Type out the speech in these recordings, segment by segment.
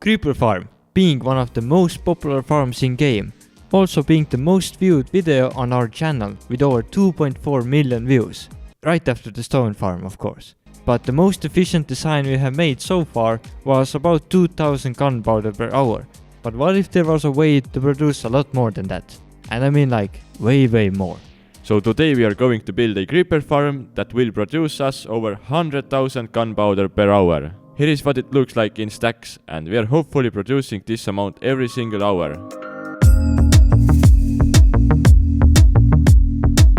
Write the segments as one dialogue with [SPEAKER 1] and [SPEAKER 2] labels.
[SPEAKER 1] Creeper Farm, being one of the most popular farms in game, also being the most viewed video on our channel with over 2.4 million views, right after the stone farm of course. But the most efficient design we have made so far was about 2000 gunpowder per hour. But what if there was a way to produce a lot more than that? And I mean like way more.
[SPEAKER 2] So today we are going to build a creeper farm that will produce us over 100,000 gunpowder per hour. Here is what it looks like in stacks, and we are hopefully producing this amount every single hour.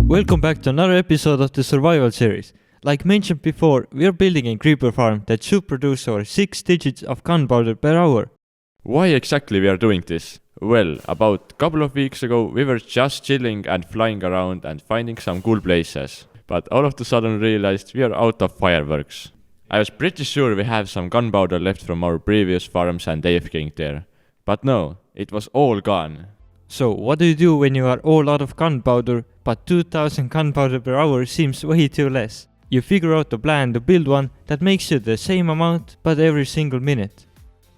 [SPEAKER 1] Welcome back to another episode of the survival series. Like mentioned before, we are building a creeper farm that should produce over 6 digits of gunpowder per hour.
[SPEAKER 2] Why exactly we are doing this? Well, about a couple of weeks ago we were just chilling and flying around and finding some cool places. But all of a sudden realized we are out of fireworks. I was pretty sure we have some gunpowder left from our previous farms and AFKing there. But no, it was all gone.
[SPEAKER 1] So what do you do when you are all out of gunpowder, but 2000 gunpowder per hour seems way too less? You figure out a plan to build one that makes you the same amount but every single minute.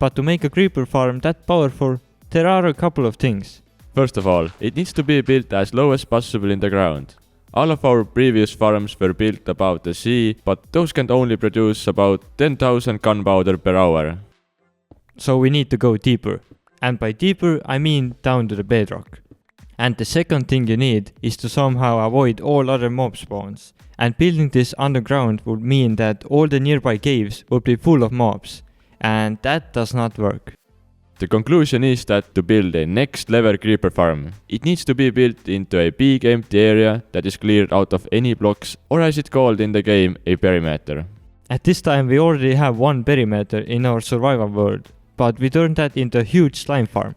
[SPEAKER 1] But to make a creeper farm that powerful, there are a couple of things.
[SPEAKER 2] First of all, it needs to be built as low as possible in the ground. All of our previous farms were built above the sea, but those can only produce about 10,000 gunpowder per hour.
[SPEAKER 1] So we need to go deeper. And by deeper, I mean down to the bedrock. And the second thing you need is to somehow avoid all other mob spawns. And building this underground would mean that all the nearby caves would be full of mobs. And that does not work.
[SPEAKER 2] The conclusion is that to build a next level creeper farm, it needs to be built into a big empty area that is cleared out of any blocks, or as it's called in the game, a perimeter.
[SPEAKER 1] At this time we already have one perimeter in our survival world, but we turned that into a huge slime farm.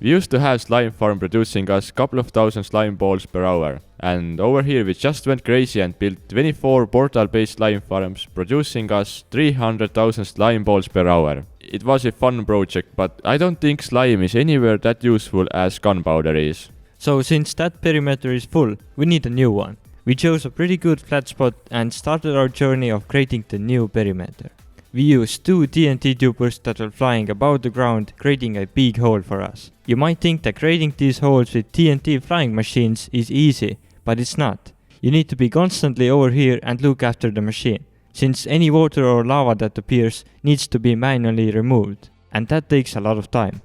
[SPEAKER 2] We used to have slime farm producing us couple of thousand slime balls per hour, and over here we just went crazy and built 24 portal based slime farms producing us 300,000 slime balls per hour. It was a fun project, but I don't think slime is anywhere that useful as gunpowder is.
[SPEAKER 1] So since that perimeter is full, we need a new one. We chose a pretty good flat spot and started our journey of creating the new perimeter. We used 2 TNT tubers that were flying above the ground, creating a big hole for us. You might think that creating these holes with TNT flying machines is easy, but it's not. You need to be constantly over here and look after the machine, since any water or lava that appears needs to be manually removed, and that takes a lot of time.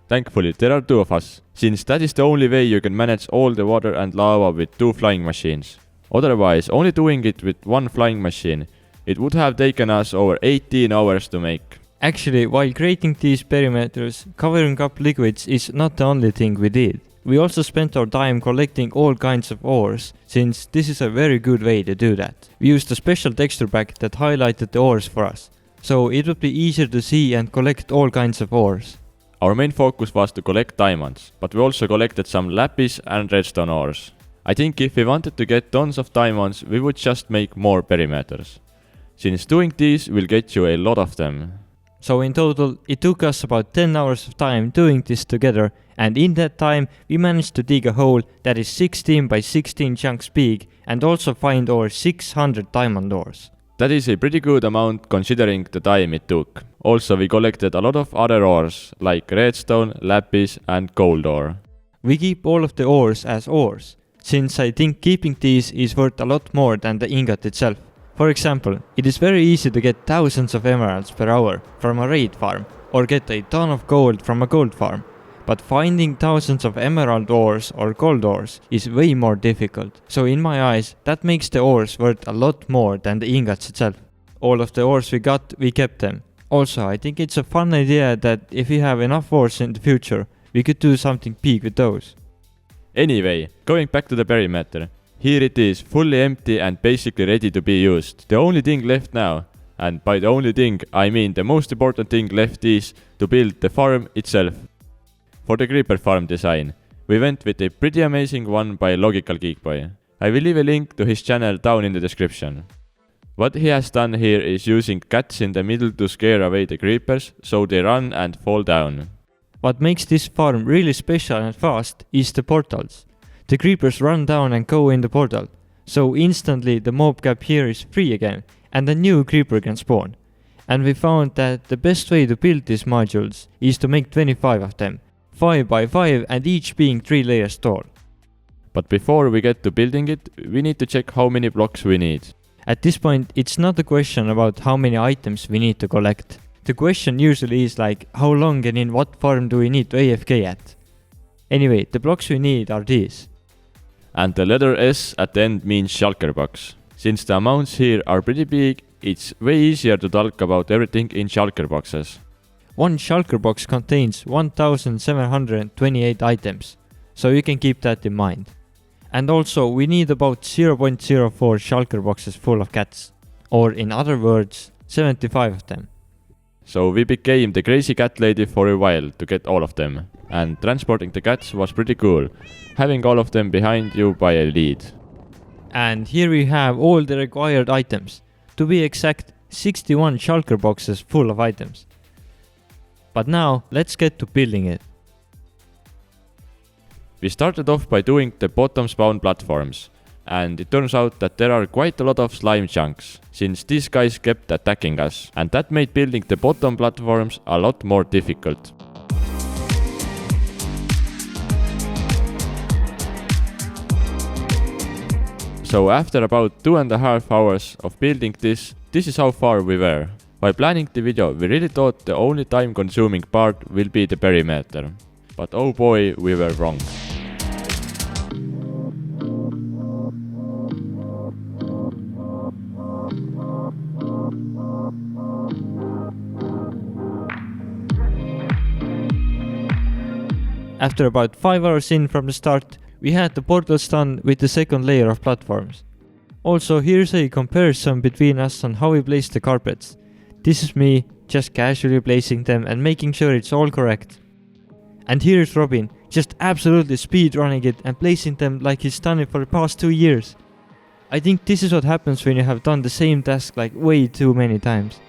[SPEAKER 2] Thankfully there are 2 of us, since that is the only way you can manage all the water and lava with 2 flying machines. Otherwise, only doing it with 1 flying machine, it would have taken us over 18 hours to make.
[SPEAKER 1] Actually, while creating these perimeters, covering up liquids is not the only thing we did. We also spent our time collecting all kinds of ores, since this is a very good way to do that. We used a special texture pack that highlighted the ores for us, so it would be easier to see and collect all kinds of ores.
[SPEAKER 2] Our main focus was to collect diamonds, but we also collected some lapis and redstone ores. I think if we wanted to get tons of diamonds, we would just make more perimeters, since doing these will get you a lot of them.
[SPEAKER 1] So in total, it took us about 10 hours of time doing this together, and in that time we managed to dig a hole that is 16 by 16 chunks big and also find over 600 diamond ores.
[SPEAKER 2] That is a pretty good amount considering the time it took. Also we collected a lot of other ores like redstone, lapis and gold ore.
[SPEAKER 1] We keep all of the ores as ores, since I think keeping these is worth a lot more than the ingot itself. For example, it is very easy to get thousands of emeralds per hour from a raid farm, or get a ton of gold from a gold farm. But finding thousands of emerald ores or gold ores is way more difficult. So in my eyes, that makes the ores worth a lot more than the ingots itself. All of the ores we got, we kept them. Also, I think it's a fun idea that if we have enough ores in the future, we could do something big with those.
[SPEAKER 2] Anyway, going back to the perimeter. Here it is, fully empty and basically ready to be used. The only thing left now, and by the only thing I mean the most important thing left, is to build the farm itself. For the creeper farm design, we went with a pretty amazing one by Logical Geek Boy. I will leave a link to his channel down in the description. What he has done here is using cats in the middle to scare away the creepers, so they run and fall down.
[SPEAKER 1] What makes this farm really special and fast is the portals. The creepers run down and go in the portal, so instantly the mob cap here is free again and a new creeper can spawn. And we found that the best way to build these modules is to make 25 of them, 5 by 5 and each being 3 layers tall.
[SPEAKER 2] But before we get to building it, we need to check how many blocks we need.
[SPEAKER 1] At this point, it's not a question about how many items we need to collect. The question usually is like how long and in what farm do we need to AFK at. Anyway, the blocks we need are these.
[SPEAKER 2] And the letter S at the end means shulker box. Since the amounts here are pretty big, it's way easier to talk about everything in shulker boxes.
[SPEAKER 1] One shulker box contains 1728 items, so you can keep that in mind. And also we need about 0.04 shulker boxes full of cats, or in other words, 75 of them.
[SPEAKER 2] So we became the crazy cat lady for a while to get all of them, and transporting the cats was pretty cool, having all of them behind you by a lead.
[SPEAKER 1] And here we have all the required items, to be exact 61 shulker boxes full of items. But now let's get to building it.
[SPEAKER 2] We started off by doing the bottom spawn platforms, and it turns out that there are quite a lot of slime chunks, since these guys kept attacking us, and that made building the bottom platforms a lot more difficult. So after about 2.5 hours of building this is how far we were. While planning the video, we really thought the only time consuming part will be the perimeter. But oh boy, we were wrong.
[SPEAKER 1] After about 5 hours in from the start, we had the portals done with the second layer of platforms. Also, here's a comparison between us on how we place the carpets. This is me, just casually placing them and making sure it's all correct. And here's Robin, just absolutely speedrunning it and placing them like he's done it for the past 2 years. I think this is what happens when you have done the same task like way too many times.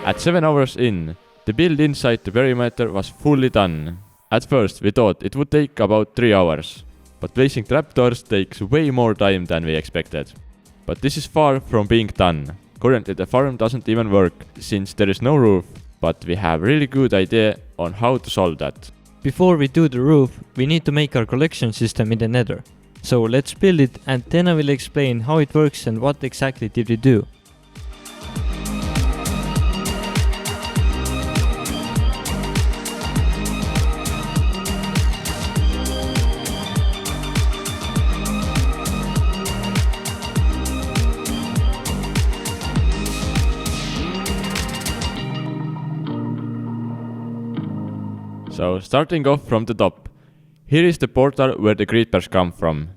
[SPEAKER 2] At 7 hours in, the build inside the perimeter was fully done. At first we thought it would take about 3 hours, but placing trapdoors takes way more time than we expected. But this is far from being done. Currently the farm doesn't even work since there is no roof, but we have really good idea on how to solve that.
[SPEAKER 1] Before we do the roof, we need to make our collection system in the nether. So let's build it and then I will explain how it works and what exactly did we do.
[SPEAKER 2] So starting off from the top, here is the portal where the creepers come from.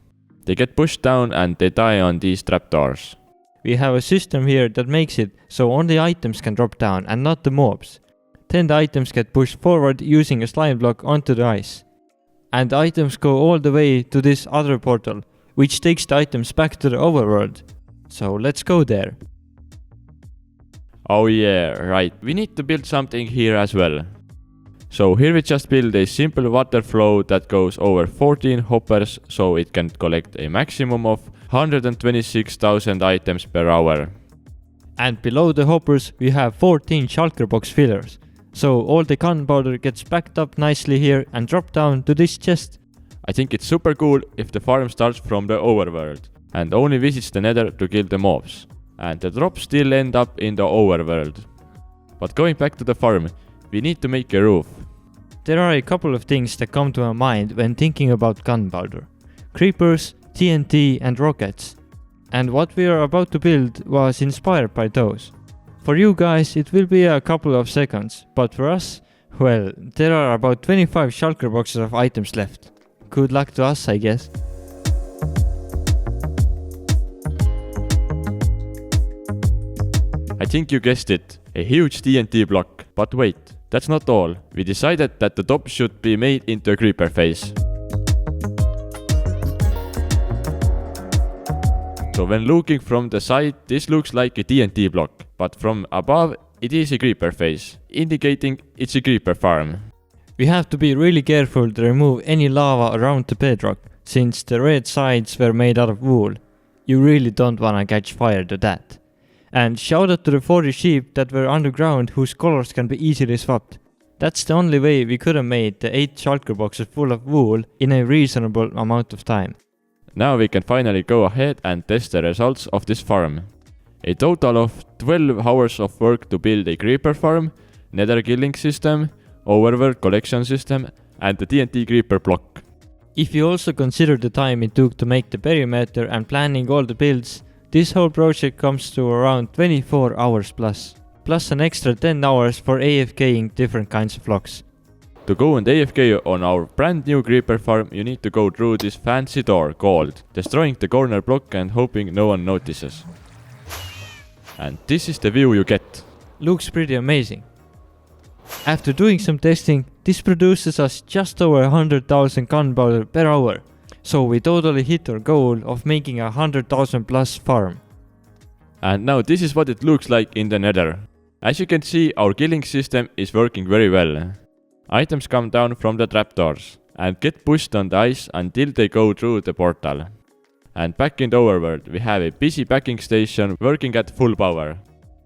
[SPEAKER 2] They get pushed down and they die on these trapdoors.
[SPEAKER 1] We have a system here that makes it so only items can drop down and not the mobs. Then the items get pushed forward using a slime block onto the ice. And the items go all the way to this other portal, which takes the items back to the overworld. So let's go there.
[SPEAKER 2] Oh yeah, right, we need to build something here as well. So here we just build a simple water flow that goes over 14 hoppers so it can collect a maximum of 126,000 items per hour.
[SPEAKER 1] And below the hoppers we have 14 shulker box fillers. So all the gunpowder gets packed up nicely here and dropped down to this chest.
[SPEAKER 2] I think it's super cool if the farm starts from the overworld and only visits the nether to kill the mobs. And the drops still end up in the overworld. But going back to the farm, we need to make a roof.
[SPEAKER 1] There are a couple of things that come to my mind when thinking about gunpowder. Creepers, TNT and rockets. And what we are about to build was inspired by those. For you guys it will be a couple of seconds, but for us, well, there are about 25 shulker boxes of items left. Good luck to us, I guess.
[SPEAKER 2] I think you guessed it, a huge TNT block. But wait, that's not all. We decided that the top should be made into a creeper face. So when looking from the side, this looks like a TNT block, but from above it is a creeper face, indicating it's a creeper farm.
[SPEAKER 1] We have to be really careful to remove any lava around the bedrock, since the red sides were made out of wool. You really don't wanna catch fire to that. And shout out to the 40 sheep that were underground whose colors can be easily swapped. That's the only way we could have made the 8 shulker boxes full of wool in a reasonable amount of time.
[SPEAKER 2] Now we can finally go ahead and test the results of this farm. A total of 12 hours of work to build a creeper farm, nether killing system, overworld collection system and the TNT creeper block.
[SPEAKER 1] If you also consider the time it took to make the perimeter and planning all the builds, this whole project comes to around 24 hours plus an extra 10 hours for AFKing different kinds of logs.
[SPEAKER 2] To go and AFK on our brand new creeper farm, you need to go through this fancy door called destroying the corner block and hoping no one notices. And this is the view you get.
[SPEAKER 1] Looks pretty amazing. After doing some testing, this produces us just over 100,000 gunpowder per hour. So we totally hit our goal of making a 100,000 plus farm.
[SPEAKER 2] And now this is what it looks like in the nether. As you can see, our killing system is working very well. Items come down from the trapdoors and get pushed on the ice until they go through the portal. And back in the overworld, we have a busy packing station working at full power,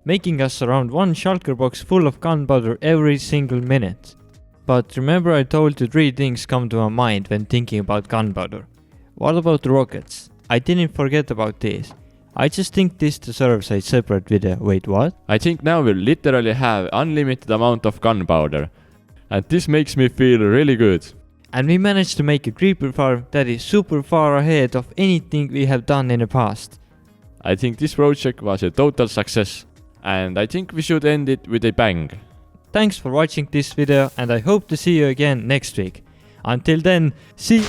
[SPEAKER 1] making us around 1 shulker box full of gunpowder every single minute. But remember I told you 3 things come to my mind when thinking about gunpowder. What about the rockets? I didn't forget about this. I just think this deserves a separate video. Wait, what?
[SPEAKER 2] I think now we literally have unlimited amount of gunpowder. And this makes me feel really good.
[SPEAKER 1] And we managed to make a creeper farm that is super far ahead of anything we have done in the past.
[SPEAKER 2] I think this project was a total success. And I think we should end it with a bang.
[SPEAKER 1] Thanks for watching this video and I hope to see you again next week. Until then, see